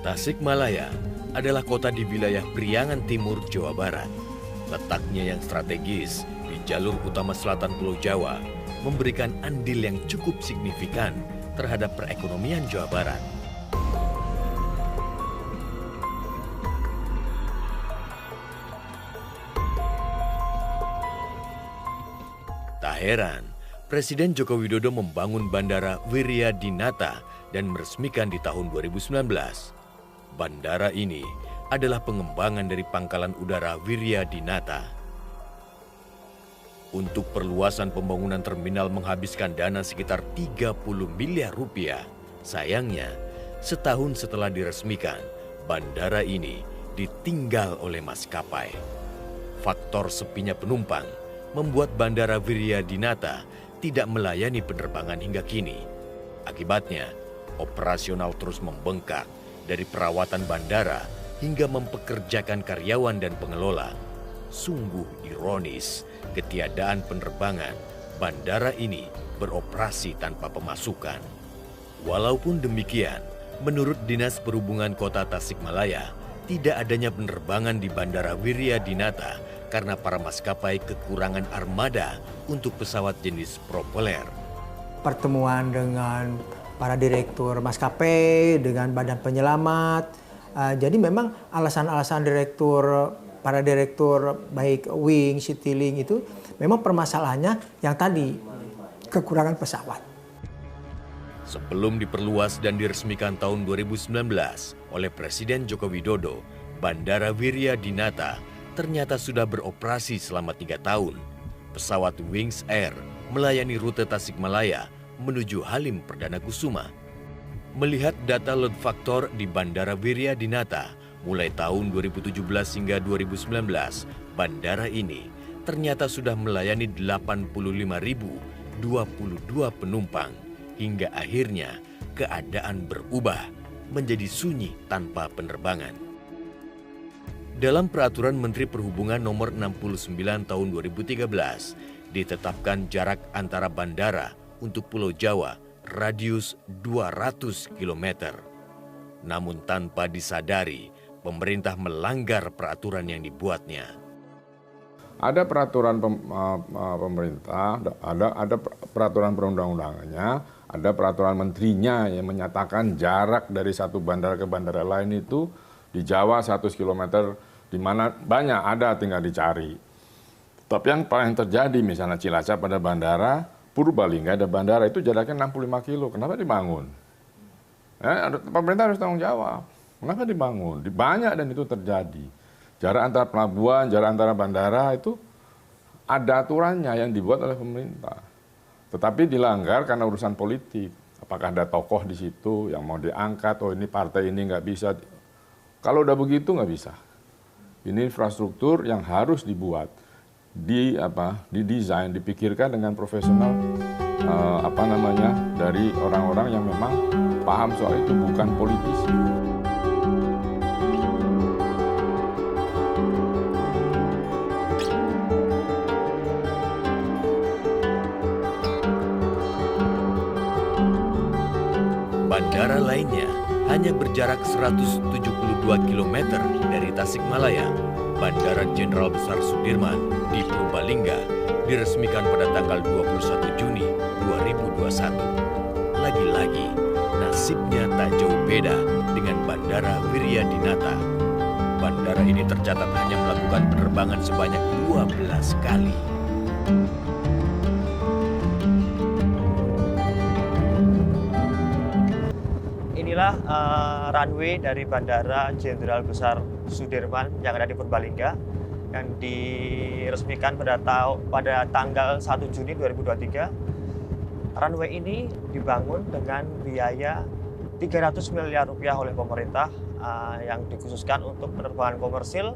Tasikmalaya adalah kota di wilayah Priangan Timur, Jawa Barat. Letaknya yang strategis di jalur utama selatan Pulau Jawa memberikan andil yang cukup signifikan terhadap perekonomian Jawa Barat. Tak heran, Presiden Joko Widodo membangun Bandara Wiryadinata dan meresmikan di tahun 2019. Bandara ini adalah pengembangan dari Pangkalan Udara Wiryadinata. Untuk perluasan pembangunan terminal menghabiskan dana sekitar 30 miliar rupiah. Sayangnya, setahun setelah diresmikan, bandara ini ditinggal oleh maskapai. Faktor sepinya penumpang membuat Bandara Wiryadinata tidak melayani penerbangan hingga kini. Akibatnya, operasional terus membengkak dari perawatan bandara hingga mempekerjakan karyawan dan pengelola. Sungguh ironis, ketiadaan penerbangan, bandara ini beroperasi tanpa pemasukan. Walaupun demikian, menurut Dinas Perhubungan Kota Tasikmalaya, tidak adanya penerbangan di Bandara Wiryadinata karena para maskapai kekurangan armada untuk pesawat jenis propeller. Pertemuan dengan para direktur maskapai, dengan badan penyelamat. Jadi memang alasan-alasan para direktur baik Wing, Citylink itu memang permasalahannya yang tadi, kekurangan pesawat. Sebelum diperluas dan diresmikan tahun 2019 oleh Presiden Joko Widodo, Bandara Wiryadinata ternyata sudah beroperasi selama 3 tahun. Pesawat Wings Air melayani rute Tasikmalaya menuju Halim Perdana Kusuma. Melihat data load factor di Bandara Wiryadinata mulai tahun 2017 hingga 2019, bandara ini ternyata sudah melayani 85.022 penumpang hingga akhirnya keadaan berubah menjadi sunyi tanpa penerbangan. Dalam Peraturan Menteri Perhubungan Nomor 69 Tahun 2013, ditetapkan jarak antara bandara untuk Pulau Jawa radius 200 km. Namun tanpa disadari, pemerintah melanggar peraturan yang dibuatnya. Ada peraturan pemerintah, ada peraturan perundang-undangannya, ada peraturan menterinya yang menyatakan jarak dari satu bandara ke bandara lain itu di Jawa 100 km, di mana banyak ada tinggal dicari. Tapi yang paling terjadi misalnya Cilacap pada bandara, Purbalingga ada bandara itu jaraknya 65 kilo. Kenapa dibangun? Pemerintah harus tanggung jawab. Kenapa dibangun? Banyak dan itu terjadi. Jarak antara pelabuhan, jarak antara bandara itu ada aturannya yang dibuat oleh pemerintah. Tetapi dilanggar karena urusan politik. Apakah ada tokoh di situ yang mau diangkat, oh ini partai ini nggak bisa. Kalau udah begitu nggak bisa. Ini infrastruktur yang harus dibuat, didesain, dipikirkan dengan profesional, dari orang-orang yang memang paham soal itu, bukan politisi. Bandara lainnya hanya berjarak 172 km dari Tasikmalaya. Bandara Jenderal Besar Sudirman di Purbalingga diresmikan pada tanggal 21 Juni 2021. Lagi-lagi, nasibnya tak jauh beda dengan Bandara Wiryadinata. Bandara ini tercatat hanya melakukan penerbangan sebanyak 12 kali. Inilah runway dari Bandara Jenderal Besar Sudirman yang ada di Purbalingga yang diresmikan pada tanggal 1 Juni 2023. Runway ini dibangun dengan biaya 300 miliar rupiah oleh pemerintah yang dikhususkan untuk penerbangan komersil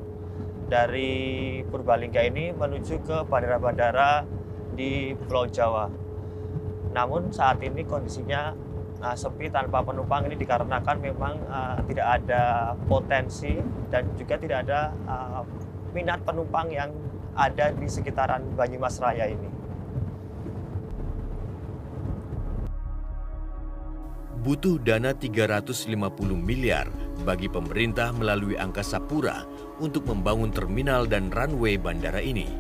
dari Purbalingga ini menuju ke bandara-bandara di Pulau Jawa. Namun saat ini kondisinya sepi tanpa penumpang ini dikarenakan memang tidak ada potensi dan juga tidak ada minat penumpang yang ada di sekitaran Banyumas Raya ini. butuh dana 350 miliar bagi pemerintah melalui Angkasa Pura untuk membangun terminal dan runway bandara ini.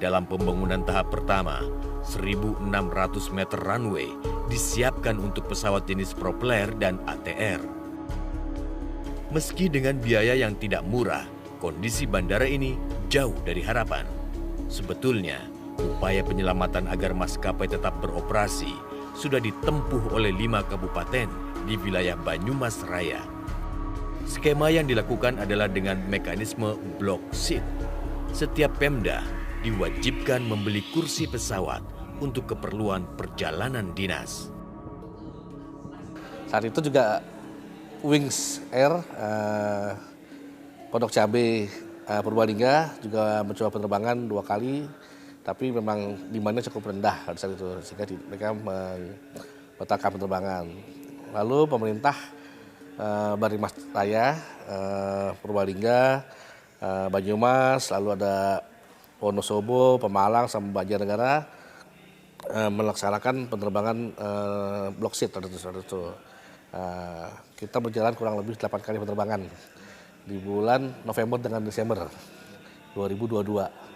Dalam pembangunan tahap pertama, 1.600 meter runway disiapkan untuk pesawat jenis propeller dan ATR. Meski dengan biaya yang tidak murah, kondisi bandara ini jauh dari harapan. Sebetulnya, upaya penyelamatan agar maskapai tetap beroperasi sudah ditempuh oleh 5 kabupaten di wilayah Banyumas Raya. Skema yang dilakukan adalah dengan mekanisme block seat. Setiap Pemda diwajibkan membeli kursi pesawat untuk keperluan perjalanan dinas. Saat itu juga Wings Air Pondok Cabe Purbalingga juga mencoba penerbangan 2 kali, tapi memang demandnya cukup rendah pada saat itu, sehingga mereka membatalkan penerbangan. Lalu pemerintah Banyumas Raya, Purbalingga, Banyumas, lalu ada Wonosobo, Pemalang, sama Banjarnegara melaksanakan penerbangan block seat pada itu. Kita berjalan kurang lebih 8 kali penerbangan di bulan November dengan Desember 2022.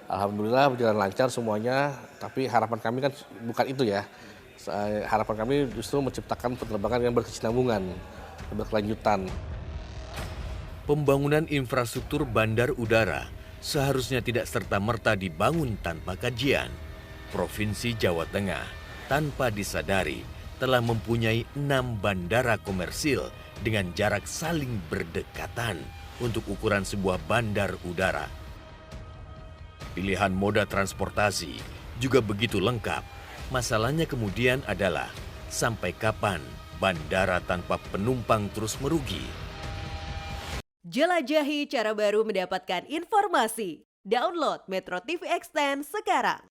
Alhamdulillah berjalan lancar semuanya, tapi harapan kami kan bukan itu ya. Harapan kami justru menciptakan penerbangan yang berkesinambungan, berkelanjutan. Pembangunan infrastruktur bandar udara seharusnya tidak serta-merta dibangun tanpa kajian. Provinsi Jawa Tengah tanpa disadari telah mempunyai 6 bandara komersil dengan jarak saling berdekatan untuk ukuran sebuah bandar udara. Pilihan moda transportasi juga begitu lengkap. Masalahnya kemudian adalah sampai kapan bandara tanpa penumpang terus merugi. Jelajahi cara baru mendapatkan informasi. Download Metro TV Extend sekarang.